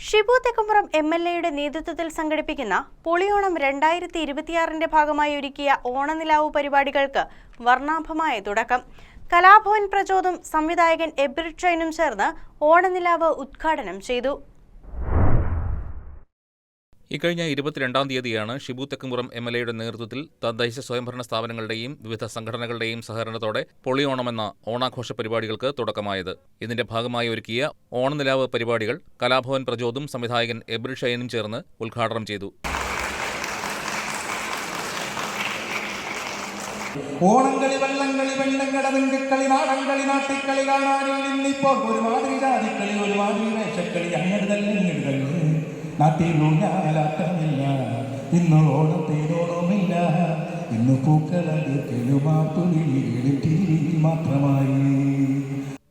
ഷിബു തെക്കുംപുറം എം.എൽ.എയുടെ നേതൃത്വത്തിൽ സംഘടിപ്പിക്കുന്ന പൊളിയോണം 2026 ഭാഗമായി ഒരുക്കിയ ഓണനിലാവ് പരിപാടികൾക്ക് വർണ്ണാഭമായ തുടക്കം. കലാഭവൻ പ്രചോദും സംവിധായകൻ എബ്രിഡ് ഷൈനും ചേർന്ന് ഓണനിലാവ് ഉദ്ഘാടനം ചെയ്തു. ഇക്കഴിഞ്ഞ 22-ാം തീയതിയാണ് ഷിബു തെക്കുംപുറം എം.എൽ.എയുടെ നേതൃത്വത്തിൽ തദ്ദേശ സ്വയംഭരണ സ്ഥാപനങ്ങളുടെയും വിവിധ സംഘടനകളുടെയും സഹകരണത്തോടെ പൊളിയോണമെന്ന ഓണാഘോഷ പരിപാടികൾക്ക് തുടക്കമായത്. ഇതിന്റെ ഭാഗമായി ഒരുക്കിയ ഓണനിലാവ് പരിപാടികൾ കലാഭവൻ പ്രചോദും സംവിധായകൻ എബ്രിഡ് ഷൈനും ചേർന്ന് ഉദ്ഘാടനം ചെയ്തു. ഓണംകളി, വള്ളംകളി, വെള്ളങ്കടവെങ്കക്കളി, നാടൻകളി, നാട്ടിക്കളി കാണാനിൽ നിന്നിപ്പോൾ ഒരുമാതിരി ജാതിക്കളി, ഒരുമാതിരി വേഷക്കളി, അങ്ങടുതല്ലേ നാട്ടിലൂഞ്ഞാലാട്ടമില്ല, ഇന്ന് ഓണത്തേരോണമില്ല, ഇന്ന് പൂക്കളെഴുമാപ്പുലികളിൽ മാത്രമായി.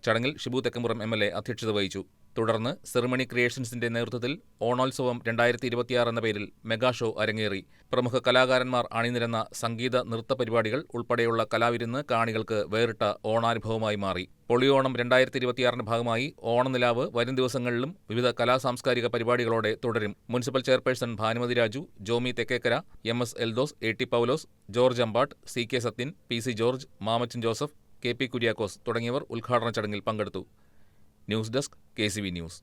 ചടങ്ങിൽ ഷിബു തെക്കുംപുറം എം.എൽ.എ അധ്യക്ഷത വഹിച്ചു. തുടർന്ന് സെറിമണി ക്രിയേഷൻസിന്റെ നേതൃത്വത്തിൽ ഓണോത്സവം 2026 എന്ന പേരിൽ മെഗാ ഷോ അരങ്ങേറി. പ്രമുഖ കലാകാരന്മാർ അണിനിരന്ന സംഗീത നൃത്ത പരിപാടികൾ ഉൾപ്പെടെയുള്ള കലാവിരുന്ന് കാണികൾക്ക് വേറിട്ട ഓണാനുഭവമായി മാറി. പൊളിയോണം 2026 ഭാഗമായി ഓണനിലാവ് വരും ദിവസങ്ങളിലും വിവിധ കലാസാംസ്കാരിക പരിപാടികളോടെ തുടരും. Municipal chairperson Bhanumathi Raju, Jomy Thekkekara, MS. Eldhose, AT. Paulose, George Ambat, CK. Sathyan, PC. George, Mamachan Joseph, KP. Kuriakose തുടങ്ങിയവർ ഉദ്ഘാടന ചടങ്ങിൽ പങ്കെടുത്തു. News desk, KCV news.